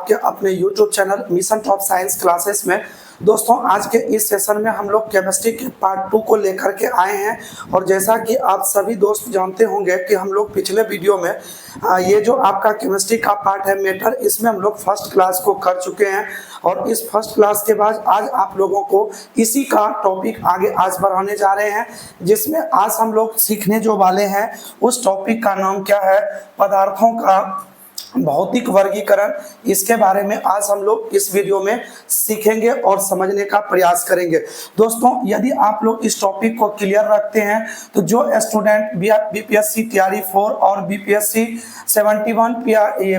आपके अपने YouTube channel mission top science classes में। दोस्तों आज के इस सेशन में हम लोग केमिस्ट्री के पार्ट 2 को लेकर के आए हैं और जैसा कि आप सभी दोस्त जानते होंगे कि हम लोग पिछले वीडियो में ये जो आपका केमिस्ट्री का पार्ट है मैटर, इसमें हम लोग फर्स्ट क्लास को कर चुके हैं और इस फर्स्ट क्लास के बाद आज आप लोगों को इसी का टॉपिक आगे आज बढ़ाने जा रहे हैं, जिसमें आज हम लोग सीखने जो वाले हैं उस टॉपिक का नाम क्या है, पदार्थों का भौतिक वर्गीकरण। इसके बारे में आज हम लोग इस वीडियो में सीखेंगे और समझने का प्रयास करेंगे। दोस्तों यदि आप लोग इस टॉपिक को क्लियर रखते हैं तो जो स्टूडेंट बीपीएससी तैयारी 4 और बीपीएससी 71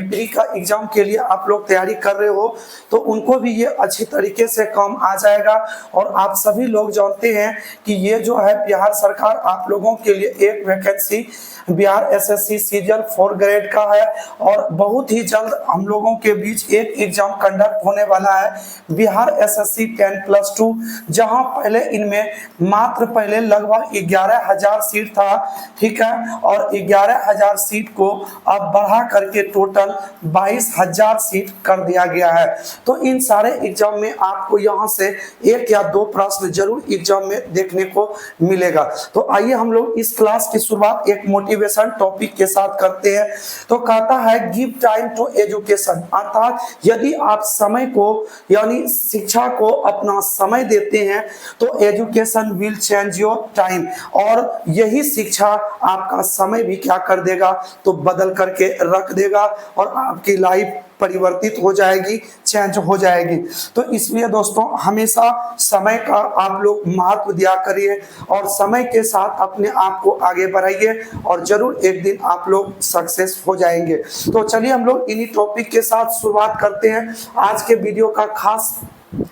प्री का एग्जाम के लिए आप लोग तैयारी कर रहे हो तो उनको भी ये अच्छी तरीके से काम आ जाएगा। और आप सभी लोग जानते हैं कि ये जो है बिहार सरकार आप लोगों के लिए एक vacancy Bihar SSC serial 4 grade का है और बहुत ही जल्द हम लोगों के बीच एक एग्जाम कंडक्ट होने वाला है बिहार एसएससी 10+2, जहां पहले इनमें मात्र पहले लगभग 11,000 सीट था, ठीक है, और 11,000 सीट को अब बढ़ा करके टोटल 22,000 सीट कर दिया गया है। तो इन सारे एग्जाम में आपको यहां से एक या दो प्रश्न जरूर एग्जाम में देखने को मिलेगा। तो आइए हम लोग इस क्लास की शुरुआत एक मोटिवेशन टॉपिक के साथ करते हैं। तो कहता है गिव टाइम टू एजुकेशन, अर्थात यदि आप समय को यानी शिक्षा को अपना समय देते हैं तो education will change your time, और यही शिक्षा आपका समय भी क्या कर देगा तो बदल करके रख देगा और आपकी लाइफ परिवर्तित हो जाएगी, चेंज हो जाएगी। तो इसलिए दोस्तों हमेशा समय का आप लोग महत्व दिया करिए और समय के साथ अपने आप को आगे बढ़ाइए और जरूर एक दिन आप लोग सक्सेस हो जाएंगे। तो चलिए हम लोग इन्हीं टॉपिक के साथ शुरुआत करते हैं। आज के वीडियो का खास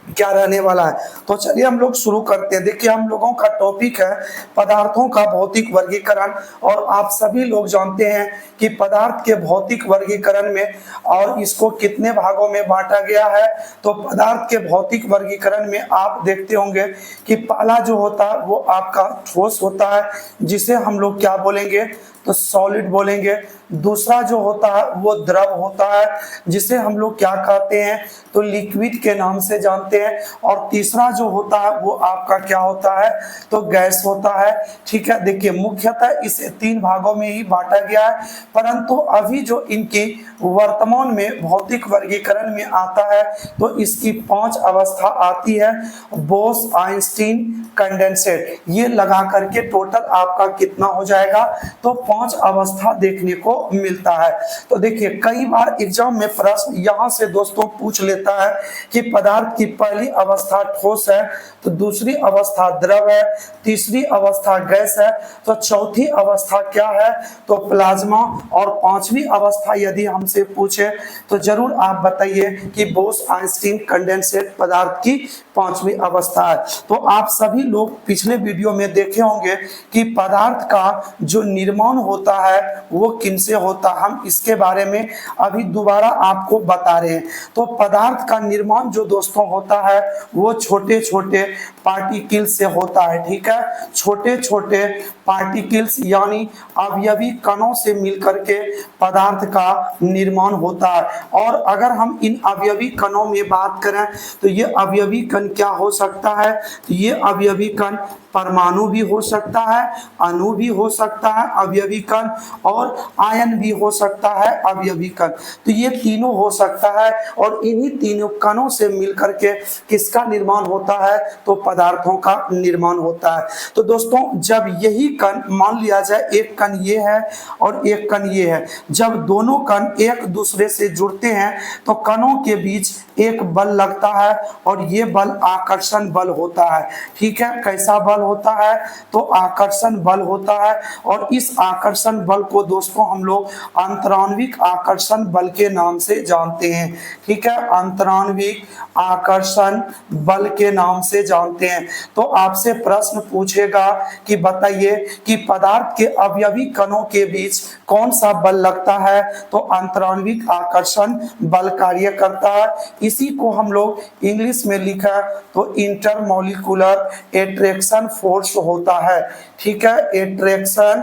क्या रहने वाला है तो चलिए हम लोग शुरू करते हैं। देखिए हम लोगों का टॉपिक है पदार्थों का भौतिक वर्गीकरण, और आप सभी लोग जानते हैं कि पदार्थ के भौतिक वर्गीकरण में और इसको कितने भागों में बांटा गया है। तो पदार्थ के भौतिक वर्गीकरण में आप देखते होंगे कि पहला जो होता है वो आपका ठोस होता है, जिसे हम लोग क्या बोलेंगे तो सॉलिड बोलेंगे। दूसरा जो होता है वो द्रव होता है, जिसे हम लोग क्या कहते हैं तो लिक्विड के नाम से जानते हैं। और तीसरा जो होता है वो आपका क्या होता है तो गैस होता है, ठीक है। देखिए मुख्यतः इसे 3 भागों में ही बांटा गया है, परंतु अभी जो इनकी वर्तमान में भौतिक वर्गीकरण में आता है तो इसकी 5 अवस्था आती है, बोस आइंस्टीन कंडेंसेट। ये लगा करके टोटल आपका कितना हो जाएगा तो 5 अवस्था देखने को मिलता है। तो देखिए कई बार एग्जाम में प्रश्न यहां से दोस्तों पूछ लेता है कि पदार्थ की पहली अवस्था ठोस है, तो दूसरी अवस्था द्रव है, तीसरी अवस्था गैस है, तो चौथी अवस्था क्या है तो प्लाज्मा, और पांचवी अवस्था यदि हमसे पूछे तो जरूर आप बताइए कि बोस आइंस्टीन कंडेंसेट पदार्थ की 5वीं अवस्था है। तो आप सभी लोग पिछले वीडियो में देखे होंगे कि पदार्थ का जो निर्माण होता है वो किनसे होता है, हम इसके बारे में अभी दोबारा आपको बता रहे हैं। तो पदार्थ का निर्माण जो दोस्तों होता है वो छोटे छोटे पार्टिकल्स से होता है, ठीक है। छोटे छोटे पार्टिकल्स यानी अवयवी कणों से मिलकर के पदार्थ का निर्माण होता है। और अगर हम इन अवयवी कणों में बात करें तो ये अवयवी कण क्या हो सकता है, तो ये अवयवी कण परमाणु भी हो सकता है, अणु भी हो सकता है अवयवी कण, और आयन भी हो सकता है अवयवी कण। तो ये तीनों हो सकता है और इन्हीं तीनों कणों से मिलकर के किसका निर्माण होता है तो पदार्थों का निर्माण होता है। तो दोस्तों जब यही कण मान लिया जाए एक कण ये है और एक कण ये है, जब दोनों कण एक दूसरे से जुड़ते हैं तो कणों के बीच एक बल लगता है और ये बल आकर्षण बल होता है, ठीक है। कैसा बल होता है तो आकर्षण बल होता है, और इस आकर्षण बल को दोस्तों हम लोग अंतराण्विक आकर्षण बल के नाम से जानते हैं, ठीक है। अंतराण्विक आकर्षण बल के नाम से जानते हैं। तो आपसे प्रश्न पूछेगा कि बताइए कि पदार्थ के अवयवी कणों के बीच कौन सा बल लगता है तो अंतराण्विक आकर्षण बल कार्य करता है। इसी को हम लोग इंग्लिश में लिखा तो इंटरमॉलिक्यूलर एट्रैक्शन फोर्स होता है, ठीक है। एट्रैक्शन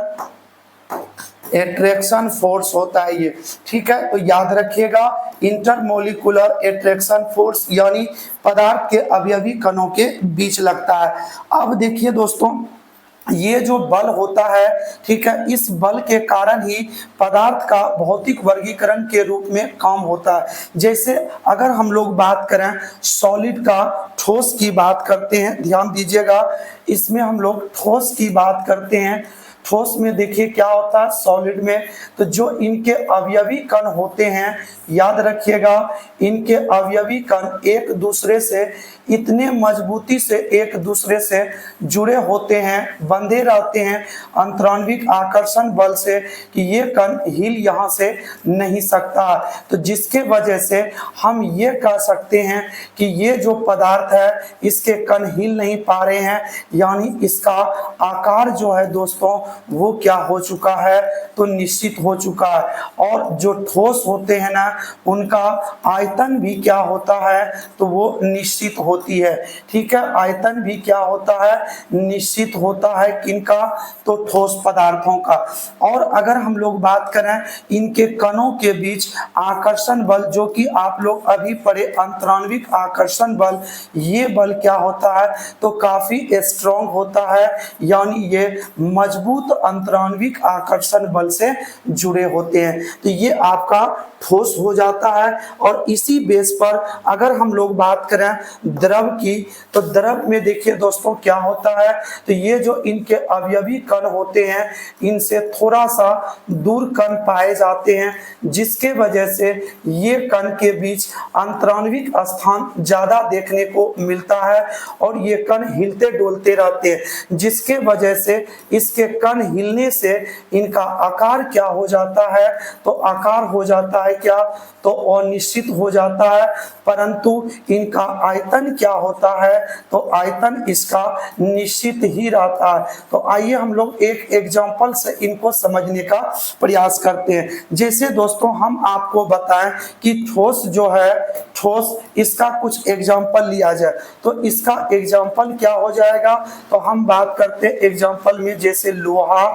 एट्रैक्शन फोर्स होता है ये, ठीक है। तो याद रखिएगा, इंटरमोलिकुलर एट्रैक्शन फोर्स यानी पदार्थ के अवयवी कणों के बीच लगता है। अब देखिए दोस्तों, ये जो बल होता है, ठीक है, इस बल के कारण ही पदार्थ का भौतिक वर्गीकरण के रूप में काम होता है। जैसे अगर हम लोग बात करें सॉलिड का, ठोस की बात करते हैं, ध्यान दीजिएगा, इसमें हम लोग ठोस की बात करते हैं। ठोस में देखिए क्या होता है, सॉलिड में तो जो इनके अवयवी कण होते हैं, याद रखिएगा, इनके अवयवी कण एक दूसरे से इतने मजबूती से एक दूसरे से जुड़े होते हैं, बंधे रहते हैं अंतराण्विक आकर्षण बल से कि ये कण हिल यहाँ से नहीं सकता। तो जिसके वजह से हम ये कह सकते हैं कि ये जो पदार्थ है इसके कण हिल नहीं पा रहे हैं, यानी इसका आकार जो है दोस्तों वो क्या हो चुका है, तो निश्चित हो चुका है। और जो ठोस होते हैं ना, उनका आयतन भी क्या होता है, तो वो निश्चित होती है, ठीक है। आयतन भी क्या होता है, निश्चित होता है, किनका, तो ठोस पदार्थों का। और अगर हम लोग बात करें इनके कणों के बीच आकर्षण बल, जो कि आप लोग अभी पढ़े अंतराण्विक आकर्षण बल, ये बल क्या होता है, तो काफी स्ट्रॉन्ग होता है, यानी ये मजबूत अंतराण्विक आकर्षण बल से जुड़े होते हैं। तो ये आपका ठोस हो जाता है। और इसी बेस पर अगर हम लोग बात करें द्रव की, तो द्रव में देखिए दोस्तों क्या होता है, तो ये जो इनके अवयवी कण होते हैं इनसे थोड़ा सा दूर कण पाए जाते हैं, जिसके वजह से ये कण के बीच अंतराण्विक स्थान ज्यादा देखने को मिलता है और ये कण हिलते डोलते रहते हैं, जिसके वजह से इसके कण हिलने से इनका आकार क्या हो जाता है, तो आकार हो जाता है क्या, तो अनिश्चित हो जाता है। परंतु इनका आयतन क्या होता है, तो आयतन इसका निश्चित ही रहता है। तो आइए हम लोग एक एग्जांपल से इनको समझने का प्रयास करते हैं। जैसे दोस्तों हम आपको बताएं कि ठोस जो है, ठोस, इसका कुछ एग्जांपल लिया जाए, तो इसका एग्जांपल क्या हो जाएगा, तो हम बात करते हैं एग्जांपल में जैसे लोहा,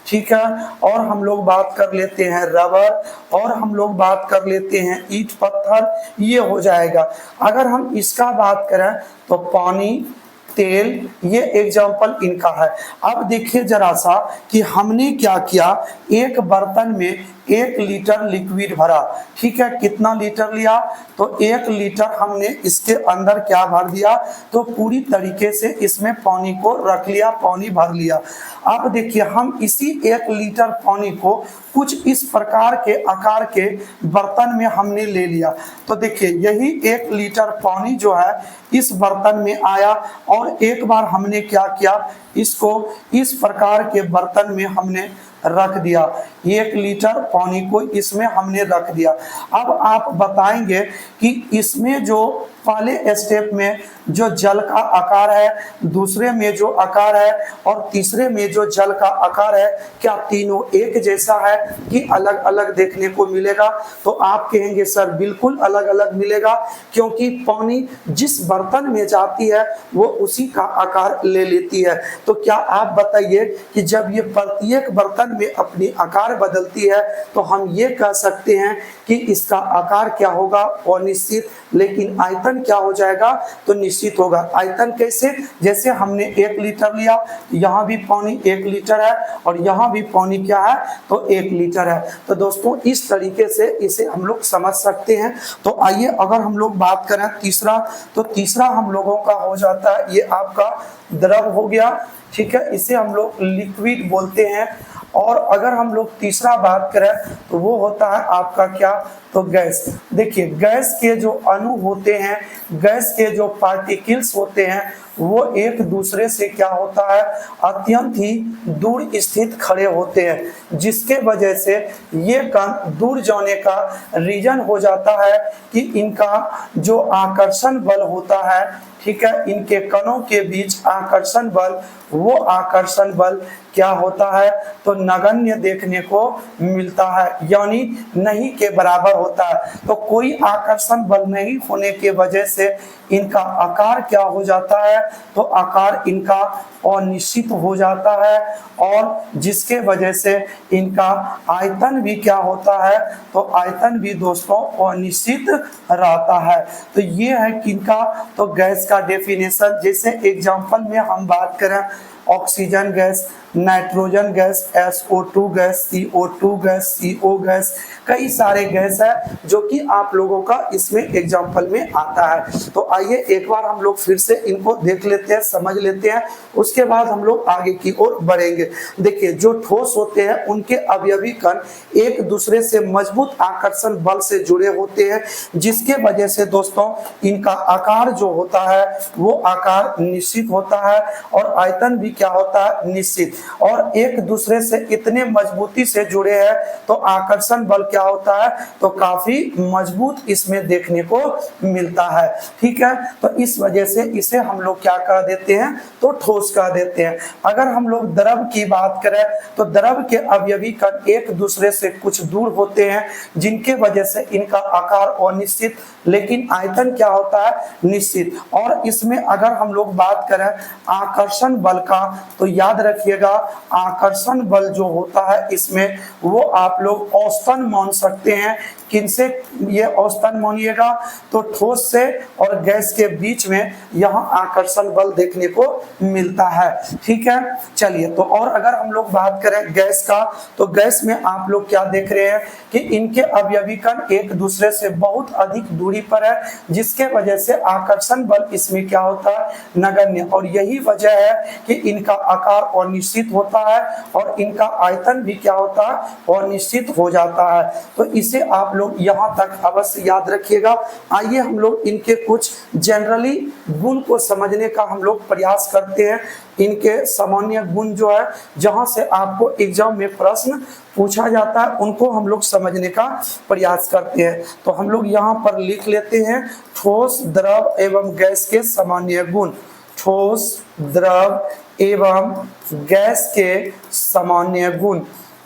ठीक है, और हम लोग बात कर लेते हैं रबर, और हम लोग बात कर लेते हैं ईंट पत्थर, ये हो जाएगा। अगर हम इसका बात करें तो पानी, तेल, ये एग्जाम्पल इनका है। अब देखिए जरा सा कि हमने क्या किया, एक बर्तन में 1 लीटर लिक्विड भरा, ठीक है, कितना लीटर लिया, तो 1 लीटर हमने इसके अंदर क्या भर दिया, तो पूरी तरीके से इसमें पानी को रख लिया, पानी भर लिया। अब देखिए हम इसी 1 लीटर पानी को कुछ इस प्रकार के आकार के बर्तन में हमने ले लिया। तो देखिए यही 1 लीटर पानी जो है इस बर्तन में आया और एक बार हमने क्या किया, इसको इस प्रकार के बर्तन में हमने रख दिया, 1 लीटर पानी को इसमें हमने रख दिया। अब आप बताएंगे कि इसमें जो पहले स्टेप में जो जल का आकार है, दूसरे में जो आकार है और तीसरे में जो जल का आकार है, क्या तीनों एक जैसा है कि अलग अलग देखने को मिलेगा, तो आप कहेंगे सर बिल्कुल अलग अलग मिलेगा, क्योंकि पानी जिस बर्तन में जाती है वो उसी का आकार ले लेती है। तो क्या आप बताइए कि जब ये प्रत्येक बर्तन में अपनी आकार बदलती है तो हम ये कह सकते हैं कि इसका आकार क्या होगा, अनिश्चित, लेकिन आयतन क्या हो जाएगा, तो निश्चित होगा। आयतन कैसे, जैसे हमने 1 लीटर लिया, यहाँ भी पानी 1 लीटर है और यहाँ भी पानी क्या है, तो 1 लीटर है। तो दोस्तों इस तरीके से इसे हम लोग समझ सकते हैं। तो आइए अगर हम लोग बात करें तीसरा, तो तीसरा हम लोगों का हो जाता है, ये आपका द्रव हो गया, ठीक है, इसे हम लोग लिक्विड बोलते हैं। और अगर हम लोग तीसरा बात करें तो वो होता है आपका क्या, तो गैस। देखिए गैस के जो अणु होते हैं, गैस के जो पार्टिकल्स होते हैं, वो एक दूसरे से क्या होता है, अत्यंत ही दूर स्थित खड़े होते हैं, जिसके वजह से ये कण दूर जाने का रीजन हो जाता है कि इनका जो आकर्षण बल होता है, ठीक है, इनके कणों के बीच आकर्षण बल, वो आकर्षण बल क्या होता है, तो नगण्य देखने को मिलता है, यानी नहीं के बराबर होता है। तो कोई आकर्षण बल नहीं होने के वजह से इनका आकार क्या हो जाता है, तो आकार इनका अनिश्चित हो जाता है, और जिसके वजह से इनका आयतन भी क्या होता है, तो आयतन भी दोस्तों अनिश्चित रहता है। तो ये है किनका, तो गैस का डेफिनेशन। जैसे एग्जांपल में हम बात करें, oxygen gas, nitrogen gas, SO2 gas, CO2 gas, CO gas, कई सारे गैस है जो कि आप लोगों का इसमें एग्जांपल में आता है। तो आइए एक बार हम लोग फिर से इनको देख लेते हैं, समझ लेते हैं, उसके बाद हम लोग आगे की ओर बढ़ेंगे। देखिए, जो ठोस होते हैं उनके अवयवी कण एक दूसरे से मजबूत आकर्षण बल से जुड़े होते हैं, जिसके वजह से दोस्तों इनका आकार जो होता है वो आकार निश्चित होता है, और आयतन भी क्या होता है, निश्चित। और एक दूसरे से इतने मजबूती से जुड़े हैं तो आकर्षण बल क्या होता है, तो काफी मजबूत इसमें देखने को मिलता है। ठीक है, तो इस वजह से इसे हम लोग क्या कह देते हैं, तो ठोस कह देते हैं। अगर हम लोग द्रव की बात करें तो द्रव के अवयवी कण एक दूसरे से कुछ दूर होते हैं, जिनके वजह से इनका आकार अनिश्चित लेकिन आयतन क्या होता है, निश्चित। और इसमें अगर हम लोग बात करें आकर्षण बल का, तो याद रखिएगा आकर्षण बल जो होता है इसमें वो आप लोग औसतन मान सकते हैं। किनसे ये औसतन मानिएगा, तो ठोस से और गैस के बीच में यहाँ आकर्षण बल देखने को मिलता है। ठीक है, चलिए, तो और अगर हम लोग बात करें गैस का, तो गैस में आप लोग क्या देख रहे हैं कि इनके अवयवी कण एक दूसरे से बहुत अधिक दूरी पर है, जिसके वजह से आकर्षण बल इसमें क्या होता है, नगण्य। और यही वजह है कि इनका आकार अनिश्चित होता है और इनका आयतन भी क्या होता है, अनिश्चित हो जाता है। तो इसे आप लोग यहाँ तक अवश्य याद रखिएगा। आइए हम लोग इनके कुछ जनरली गुण को समझने का हम लोग प्रयास करते हैं। इनके सामान्य गुण जो है, जहां से आपको एग्जाम में प्रश्न पूछा जाता है, उनको हम लोग समझने का प्रयास करते हैं। तो हम लोग यहाँ पर लिख लेते हैं ठोस, द्रव एवं गैस के सामान्य गुण। ठोस, द्रव एवं गैस के सामान्य गुण,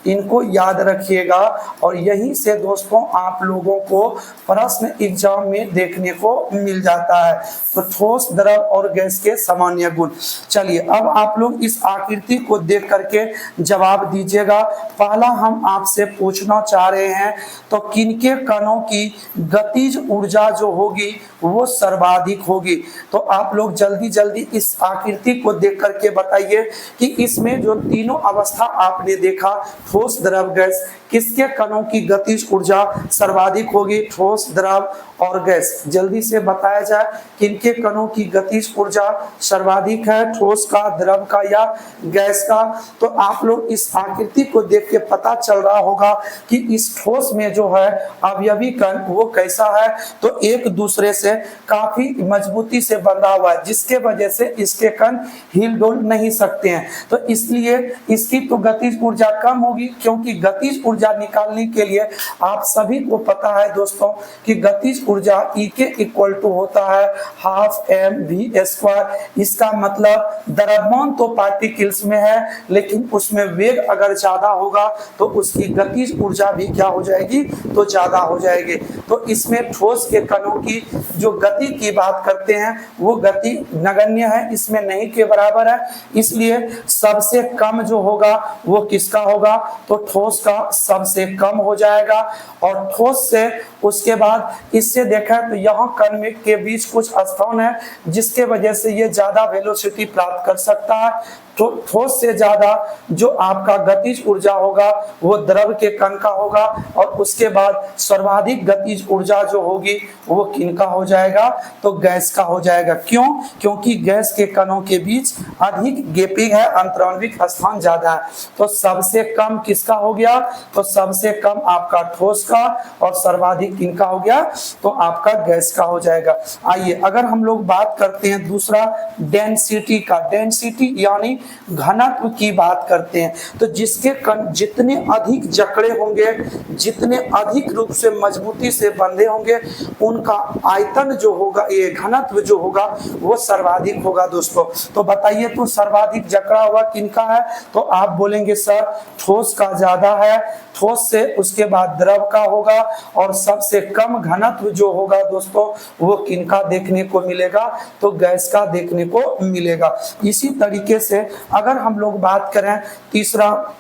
इनको याद रखिएगा। और यहीं से दोस्तों आप लोगों को प्रश्न एग्जाम में देखने को मिल जाता है। तो ठोस, द्रव और गैस के सामान्य गुण। चलिए, अब आप लोग इस आकृति को देख करके जवाब दीजिएगा। पहला हम आपसे पूछना चाह रहे हैं, तो किनके कणों की गतिज ऊर्जा जो होगी वो सर्वाधिक होगी। तो आप लोग जल्दी जल्दी इस आकृति को देख करके बताइए कि इसमें जो तीनों अवस्था आपने देखा, ठोस, द्रव, गैस, किसके कणों की गतिज ऊर्जा सर्वाधिक होगी, ठोस, द्रव और गैस। जल्दी से बताया जाए किनके कणों की गतिज ऊर्जा सर्वाधिक है, ठोस का, द्रव का या गैस का। तो आप लोग इस आकृति को देख के पता चल रहा होगा कि इस ठोस में जो है अवयवी कण वो कैसा है, तो एक दूसरे से काफी मजबूती से बंधा हुआ है, जिसके वजह से इसके कण हिल डुल नहीं सकते हैं। तो इसलिए इसकी तो गतिज ऊर्जा कम होगी, क्योंकि गतिज ऊर्जा निकालने के लिए आप सभी को पता है दोस्तों कि गतिज ऊर्जा E के इक्वल टू होता है हाफ mv²। इसका मतलब द्रव्यमान तो पार्टिकल्स में है, लेकिन उसमें वेग अगर ज्यादा होगा तो उसकी गतिज ऊर्जा भी क्या हो जाएगी, तो ज्यादा हो जाएगी। तो इसमें ठोस के कणों की जो गति की बात करते हैं वो गति नगण्य है, इसमें नहीं के बराबर है। इसलिए सबसे कम जो होगा वो किसका होगा, तो ठोस का सबसे कम हो जाएगा। और ठोस से उसके बाद इससे देखा तो यहाँ कण में के बीच कुछ स्थान है, जिसके वजह से ये ज्यादा वेलोसिटी प्राप्त कर सकता है। तो ठोस से ज्यादा जो आपका गतिज ऊर्जा होगा वो द्रव के कण का होगा, और उसके बाद सर्वाधिक गतिज ऊर्जा जो होगी वो किनका हो जाएगा, तो गैस का हो जाएगा। क्यों? क्योंकि गैस के कणों के बीच अधिक गैपिंग है, अंतराणविक स्थान ज्यादा है। तो सबसे कम किसका हो गया, तो सबसे कम आपका ठोस का, और सर्वाधिक किनका हो गया, तो आपका गैस का हो जाएगा। आइए अगर हम लोग बात करते हैं दूसरा डेंसिटी का, डेंसिटी यानी घनत्व की बात करते हैं। तो जिसके कण जितने अधिक जकड़े होंगे, जितने अधिक रूप से मजबूती से बंधे होंगे, उनका आयतन जो होगा, ये घनत्व जो होगा वो सर्वाधिक होगा दोस्तों। तो बताइए तो सर्वाधिक जकड़ा हुआ किनका है? तो आप बोलेंगे सर ठोस का ज्यादा है, ठोस से उसके बाद द्रव का होगा, और सबसे कम घनत्व जो होगा दोस्तों वो किनका देखने को मिलेगा? तो गैस का देखने को मिलेगा। इसी तरीके से अगर हम लोग बात करें, तीसरा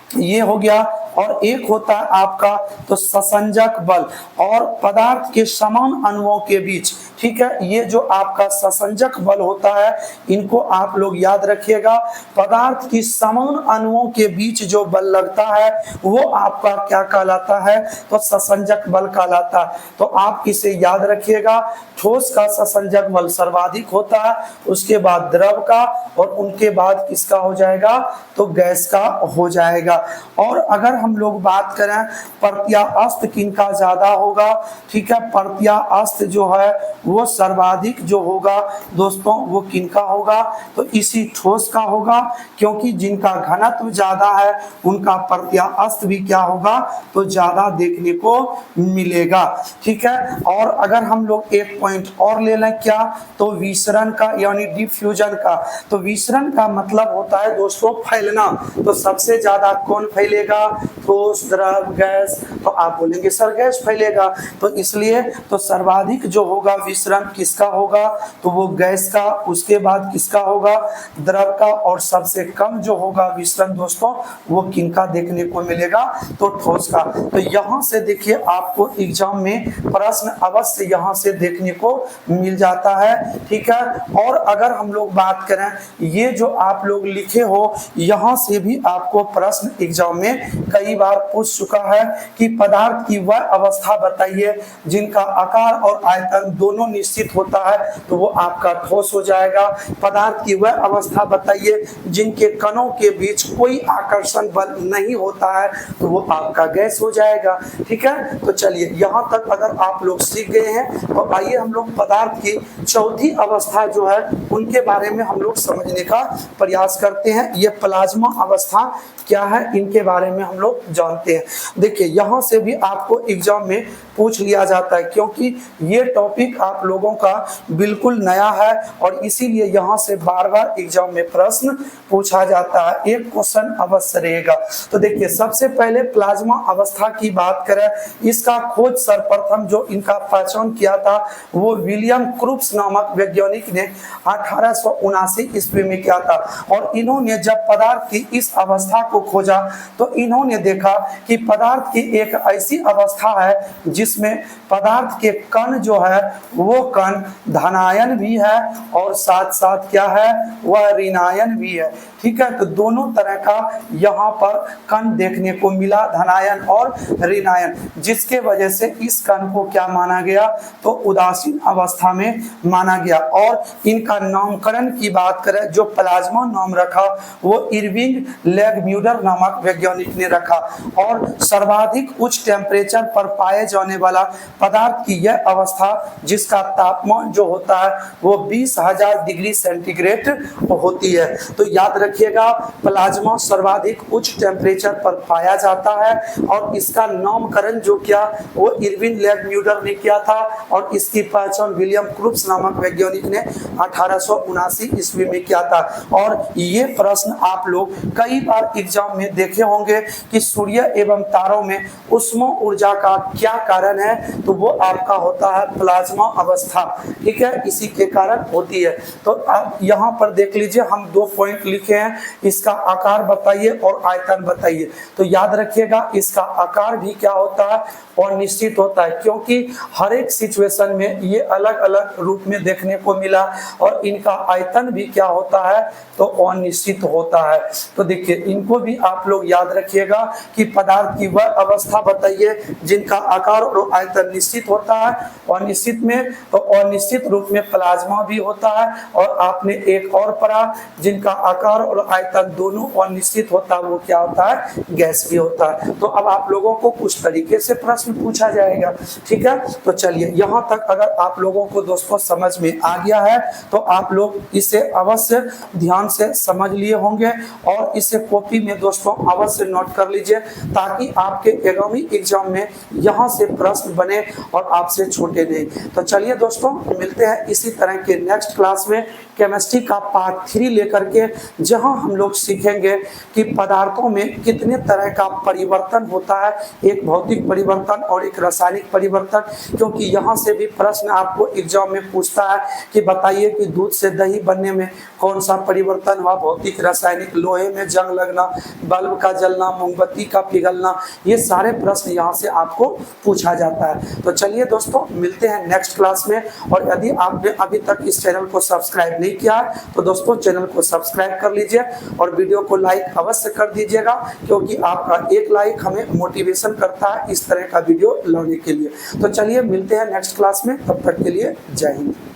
ये हो गया, और एक होता है आपका तो ससंजक बल, और पदार्थ के समान अणुओं के बीच, ठीक है, ये जो आपका ससंजक बल होता है इनको आप लोग याद रखिएगा। पदार्थ की समान अणुओं के बीच जो बल लगता है वो आपका क्या कहलाता है? तो ससंजक बल कहलाता है। तो आप इसे याद रखिएगा, ठोस का ससंजक बल सर्वाधिक होता है, उसके बाद द्रव का, और उनके बाद किसका हो जाएगा? तो गैस का हो जाएगा। और अगर हम लोग बात करें प्रत्यास्थ किनका ज्यादा होगा, ठीक है, प्रत्यास्थ जो है वो सर्वाधिक जो होगा दोस्तों वो किनका होगा? तो इसी ठोस का होगा, क्योंकि जिनका घनत्व ज्यादा है उनका प्रत्यास्थ भी क्या होगा? तो ज्यादा देखने को मिलेगा, ठीक है। और अगर हम लोग एक पॉइंट और ले लें क्या? तो विसरण का यानी डिफ्यूजन का। तो विसरण का मतलब होता है दोस्तों फैलना। तो सबसे ज्यादा कौन फैलेगा? ठोस, द्रव, गैस। तो आप बोलेंगे सर गैस फैलेगा, तो इसलिए तो सर्वाधिक जो होगा विसरण किसका होगा? तो वो गैस का, उसके बाद किसका होगा? द्रव का, और सबसे कम जो होगा विसरण दोस्तों वो किनका देखने को मिलेगा? तो ठोस का। तो यहाँ से देखिए आपको एग्जाम में प्रश्न अवश्य यहाँ से देखने को मिल जाता है, ठीक है। और अगर हम लोग बात करें, ये जो आप लोग लिखे हो यहाँ से भी आपको प्रश्न एग्जाम में कई बार पूछ चुका है कि पदार्थ की वह अवस्था बताइए जिनका आकार और आयतन दोनों निश्चित होता है, तो वो आपका ठोस हो जाएगा। पदार्थ की वह अवस्था बताइए जिनके कणों के बीच कोई आकर्षण बल नहीं होता है, तो वो आपका गैस हो जाएगा, ठीक है। तो चलिए यहाँ तक अगर आप लोग सीख गए हैं, तो आइए हम लोग पदार्थ की चौथी अवस्था जो है उनके बारे में हम लोग समझने का प्रयास करते हैं। ये प्लाज्मा अवस्था क्या है इनके बारे में हम लोग जानते हैं। देखिए यहाँ से भी आपको एग्जाम में पूछ लिया जाता है, क्योंकि ये टॉपिक आप लोगों का बिल्कुल नया है, और इसीलिए यहाँ से बार बार एग्जाम में प्रश्न पूछा जाता है, एक क्वेश्चन अवश्य रहेगा। तो देखिए सबसे पहले प्लाज्मा अवस्था की बात करें, इसका खोज सर्वप्रथम जो इनका पहचान किया था वो विलियम क्रूप्स नामक वैज्ञानिक ने 1879 ईस्वी में किया था। और इन्होंने जब पदार्थ की इस अवस्था को खोजा तो इन्होंने देखा कि पदार्थ की एक ऐसी अवस्था है जिसमें पदार्थ के कण जो है वो कण धनायन भी है और साथ साथ क्या है वह ऋणायन भी है, ठीक है। तो दोनों तरह का यहाँ पर कण देखने को मिला, धनायन और ऋणायन, जिसके वजह से इस कण को क्या माना गया? तो उदासीन अवस्था में माना गया। और इनका नामकरण की बात करें, जो प्लाज्मा नाम रखा वो इरविंग लेगम्यूलर नामक वैज्ञानिक ने रखा। और सर्वाधिक उच्च टेम्परेचर पर पाए जाने वाला पदार्थ की यह अवस्था जिसका तापमान जो होता है वो 20,000 डिग्री सेंटीग्रेड होती है। तो याद रखिएगा प्लाज्मा सर्वाधिक उच्च टेम्परेचर पर पाया जाता है, और इसका नामकरण जो किया वो इरविन लेगम्यूलर ने किया था, और इसकी पहचान विलियम क्रूप्स नामक वैज्ञानिक ने 1879 ईस्वी में किया था। और ये प्रश्न आप लोग कई बार एग्जाम में देखे होंगे कि सूर्य एवं तारों में उष्मा ऊर्जा का क्या कारण है? तो वो आपका होता है प्लाज्मा अवस्था, ठीक है, इसी के कारण होती है। तो आप यहाँ पर देख लीजिए हम 2 पॉइंट लिखे हैं, इसका आकार बताइए और आयतन बताइए। तो याद रखिएगा इसका आकार भी क्या होता है और निश्चित होता है, क्योंकि हर एक सिचुएशन में ये अलग अलग रूप में देखने को मिला, और इनका आयतन भी क्या होता है तो अनिश्चित होता है। तो देखिए इनको भी आप लोग याद रखिएगा कि पदार्थ की वह अवस्था बताइए जिनका आकार और आयतन निश्चित होता है, और निश्चित में तो अनिश्चित रूप में प्लाज्मा भी होता है, और आपने एक और पढ़ा जिनका आकार और आयतन दोनों अनिश्चित होता है, वो क्या होता है, गैस भी होता है। तो अब आप लोगों को कुछ तरीके से प्रश्न पूछा जाएगा, ठीक है। तो चलिए यहाँ तक अगर आप लोगों को दोस्तों समझ में आ गया है तो आप लोग इसे अवश्य ध्यान से समझ लिए होंगे, और इसे कॉपी में दोस्तों अवश्य नोट कर लीजिए, ताकि आपके आगामी एग्जाम में यहाँ से प्रश्न बने और आपसे छूटे नहीं। तो चलिए दोस्तों, मिलते हैं इसी तरह के नेक्स्ट क्लास में केमिस्ट्री का पार्ट 3 लेकर के, जहां हम लोग सीखेंगे कि पदार्थों में कितने तरह का परिवर्तन होता है, एक भौतिक परिवर्तन और एक रासायनिक परिवर्तन। क्योंकि यहाँ से भी प्रश्न आपको एग्जाम में पूछता है कि बताइए कि दूध से दही बनने में कौन सा परिवर्तन हुआ, भौतिक रासायनिक, लोहे में जंग लगना, बल्ब का जलना, मोमबत्ती का पिघलना, ये सारे प्रश्न यहाँ से आपको पूछा जाता है। तो चलिए दोस्तों, मिलते हैं नेक्स्ट क्लास में। और यदि आपने अभी तक इस चैनल को सब्सक्राइब नहीं किया तो दोस्तों चैनल को सब्सक्राइब कर लीजिए और वीडियो को लाइक अवश्य कर दीजिएगा, क्योंकि आपका एक लाइक हमें मोटिवेशन करता है इस तरह का वीडियो लाने के लिए। तो चलिए मिलते हैं नेक्स्ट क्लास में, तब तक के लिए जय हिंद।